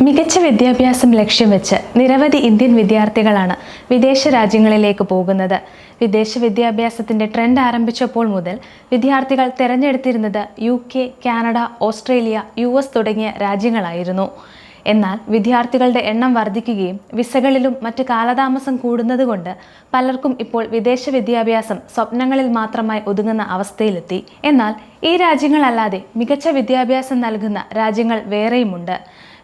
മികച്ച വിദ്യാഭ്യാസം ലക്ഷ്യം വെച്ച് നിരവധി ഇന്ത്യൻ വിദ്യാർത്ഥികളാണ് വിദേശ രാജ്യങ്ങളിലേക്ക് പോകുന്നത്. വിദേശ വിദ്യാഭ്യാസത്തിൻ്റെ ട്രെൻഡ് ആരംഭിച്ചപ്പോൾ മുതൽ വിദ്യാർത്ഥികൾ തിരഞ്ഞെടുത്തിരുന്നത് UK, കാനഡ, ഓസ്ട്രേലിയ, US തുടങ്ങിയ രാജ്യങ്ങളായിരുന്നു. എന്നാൽ വിദ്യാർത്ഥികളുടെ എണ്ണം വർദ്ധിക്കുകയും വിസകളിലും മറ്റ് കാലതാമസം കൂടുന്നതുകൊണ്ട് പലർക്കും ഇപ്പോൾ വിദേശ വിദ്യാഭ്യാസം സ്വപ്നങ്ങളിൽ മാത്രമായി ഒതുങ്ങുന്ന അവസ്ഥയിലെത്തി. എന്നാൽ ഈ രാജ്യങ്ങളല്ലാതെ മികച്ച വിദ്യാഭ്യാസം നൽകുന്ന രാജ്യങ്ങൾ വേറെയുമുണ്ട്.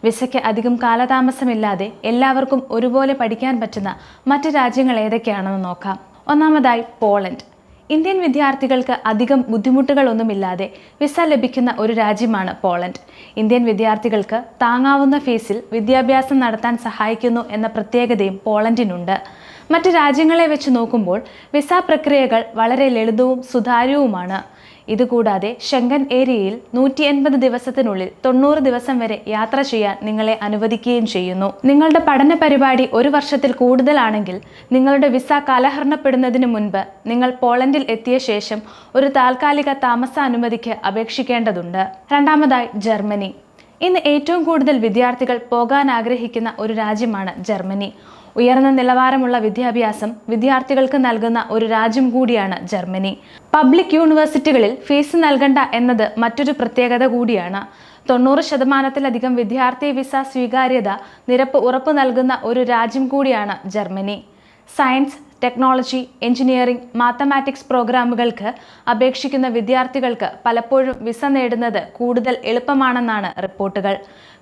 വിസയ്ക്ക് അധികം കാലതാമസമില്ലാതെ എല്ലാവർക്കും ഒരുപോലെ പഠിക്കാൻ പറ്റുന്ന മറ്റ് രാജ്യങ്ങൾ ഏതൊക്കെയാണെന്ന് നോക്കാം. ഒന്നാമതായി പോളണ്ട്. ഇന്ത്യൻ വിദ്യാർത്ഥികൾക്ക് അധികം ബുദ്ധിമുട്ടുകളൊന്നുമില്ലാതെ വിസ ലഭിക്കുന്ന ഒരു രാജ്യമാണ് പോളണ്ട്. ഇന്ത്യൻ വിദ്യാർത്ഥികൾക്ക് താങ്ങാവുന്ന ഫീസിൽ വിദ്യാഭ്യാസം നടത്താൻ സഹായിക്കുന്നു എന്ന പ്രത്യേകതയും പോളണ്ടിനുണ്ട്. മറ്റ് രാജ്യങ്ങളെ വെച്ച് നോക്കുമ്പോൾ വിസ പ്രക്രിയകൾ വളരെ ലളിതവും സുതാര്യവുമാണ്. ഇതുകൂടാതെ ഷെങ്കൻ ഏരിയയിൽ 180 ദിവസത്തിനുള്ളിൽ 90 ദിവസം വരെ യാത്ര ചെയ്യാൻ നിങ്ങളെ അനുവദിക്കുകയും ചെയ്യുന്നു. നിങ്ങളുടെ പഠന പരിപാടി 1 വർഷത്തിൽ കൂടുതലാണെങ്കിൽ നിങ്ങളുടെ വിസ കാലഹരണപ്പെടുന്നതിന് മുൻപ് നിങ്ങൾ പോളണ്ടിൽ എത്തിയ ശേഷം ഒരു താൽക്കാലിക താമസാനുമതിക്ക് അപേക്ഷിക്കേണ്ടതുണ്ട്. രണ്ടാമതായി ജർമ്മനി. ഇന്ന് ഏറ്റവും കൂടുതൽ വിദ്യാർത്ഥികൾ പോകാൻ ആഗ്രഹിക്കുന്ന ഒരു രാജ്യമാണ് ജർമ്മനി. ഉയർന്ന നിലവാരമുള്ള വിദ്യാഭ്യാസം വിദ്യാർത്ഥികൾക്ക് നൽകുന്ന ഒരു രാജ്യം കൂടിയാണ് ജർമ്മനി. പബ്ലിക് യൂണിവേഴ്സിറ്റികളിൽ ഫീസ് നൽകണ്ട എന്നത് മറ്റൊരു പ്രത്യേകത കൂടിയാണ്. 90% വിദ്യാർത്ഥി വിസ സ്വീകാര്യത നിരപ്പ് ഉറപ്പു നൽകുന്ന ഒരു രാജ്യം കൂടിയാണ് Germany. Science, technology, engineering, mathematics പ്രോഗ്രാമുകൾക്ക് അപേക്ഷിക്കുന്ന വിദ്യാർത്ഥികൾക്ക് പലപ്പോഴും വിസ നേടുന്നത് കൂടുതൽ എളുപ്പമാണെന്നാണ് റിപ്പോർട്ടുകൾ.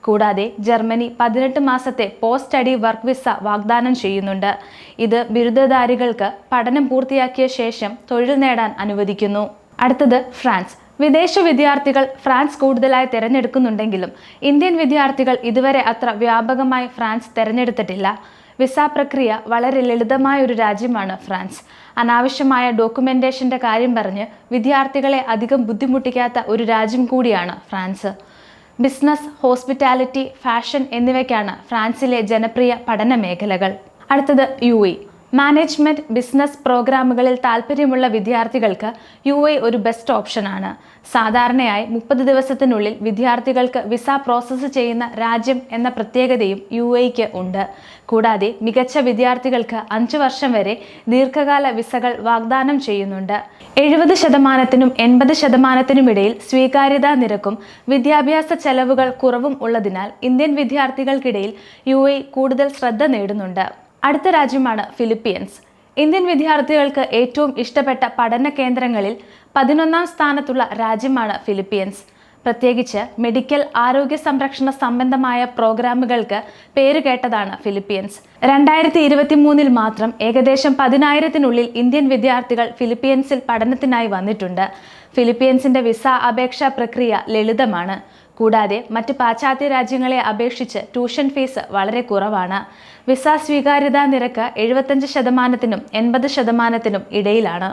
കൂടാതെ ജർമ്മനി 18 മാസത്തെ പോസ്റ്റ് സ്റ്റഡി വർക്ക് വിസ വാഗ്ദാനം ചെയ്യുന്നുണ്ട്. ഇത് ബിരുദധാരികൾക്ക് പഠനം പൂർത്തിയാക്കിയ ശേഷം തൊഴിൽ നേടാൻ അനുവദിക്കുന്നു. അടുത്തത് ഫ്രാൻസ്. വിദേശ വിദ്യാർത്ഥികൾ ഫ്രാൻസ് കൂടുതലായി തിരഞ്ഞെടുക്കുന്നുണ്ടെങ്കിലും ഇന്ത്യൻ വിദ്യാർത്ഥികൾ ഇതുവരെ അത്ര വ്യാപകമായി ഫ്രാൻസ് തിരഞ്ഞെടുത്തിട്ടില്ല. വിസ പ്രക്രിയ വളരെ ലളിതമായ ഒരു രാജ്യമാണ് ഫ്രാൻസ്. അനാവശ്യമായ ഡോക്യുമെന്റേഷന്റെ കാര്യം പറഞ്ഞ് വിദ്യാർത്ഥികളെ അധികം ബുദ്ധിമുട്ടിക്കാത്ത ഒരു രാജ്യം കൂടിയാണ് ഫ്രാൻസ്. ബിസിനസ്, ഹോസ്പിറ്റാലിറ്റി, ഫാഷൻ എന്നിവയ്ക്കാണ് ഫ്രാൻസിലെ ജനപ്രിയ പഠന മേഖലകൾ. അടുത്തത് UAE. മാനേജ്മെൻറ്റ്, ബിസിനസ് പ്രോഗ്രാമുകളിൽ താൽപ്പര്യമുള്ള വിദ്യാർത്ഥികൾക്ക് UAE ഒരു ബെസ്റ്റ് ഓപ്ഷനാണ്. സാധാരണയായി 30 ദിവസത്തിനുള്ളിൽ വിദ്യാർത്ഥികൾക്ക് വിസ പ്രോസസ്സ് ചെയ്യുന്ന രാജ്യം എന്ന പ്രത്യേകതയും UAEക്ക് ഉണ്ട്. കൂടാതെ മികച്ച വിദ്യാർത്ഥികൾക്ക് 5 വർഷം വരെ ദീർഘകാല വിസകൾ വാഗ്ദാനം ചെയ്യുന്നുണ്ട്. 70%-നും 80%-നും ഇടയിൽ സ്വീകാര്യതാ നിരക്കും വിദ്യാഭ്യാസ ചെലവുകൾ കുറവും ഉള്ളതിനാൽ ഇന്ത്യൻ വിദ്യാർത്ഥികൾക്കിടയിൽ UAE കൂടുതൽ ശ്രദ്ധ നേടുന്നുണ്ട്. അടുത്ത രാജ്യമാണ് ഫിലിപ്പീൻസ്. ഇന്ത്യൻ വിദ്യാർത്ഥികൾക്ക് ഏറ്റവും ഇഷ്ടപ്പെട്ട പഠന കേന്ദ്രങ്ങളിൽ 11ാം സ്ഥാനത്തുള്ള രാജ്യമാണ് ഫിലിപ്പീൻസ്. പ്രത്യേകിച്ച് മെഡിക്കൽ, ആരോഗ്യ സംരക്ഷണ സംബന്ധമായ പ്രോഗ്രാമുകൾക്ക് പേരുകേട്ടതാണ് ഫിലിപ്പീൻസ്. 2023 മാത്രം ഏകദേശം 10,000-നുള്ളിൽ ഇന്ത്യൻ വിദ്യാർത്ഥികൾ ഫിലിപ്പീൻസിൽ പഠനത്തിനായി വന്നിട്ടുണ്ട്. ഫിലിപ്പീൻസിന്റെ വിസ അപേക്ഷാ പ്രക്രിയ ലളിതമാണ്. കൂടാതെ മറ്റ് പാശ്ചാത്യ രാജ്യങ്ങളെ അപേക്ഷിച്ച് ട്യൂഷൻ ഫീസ് വളരെ കുറവാണ്. വിസ സ്വീകാര്യതാ നിരക്ക് 75%-നും 80%-നും ഇടയിലാണ്.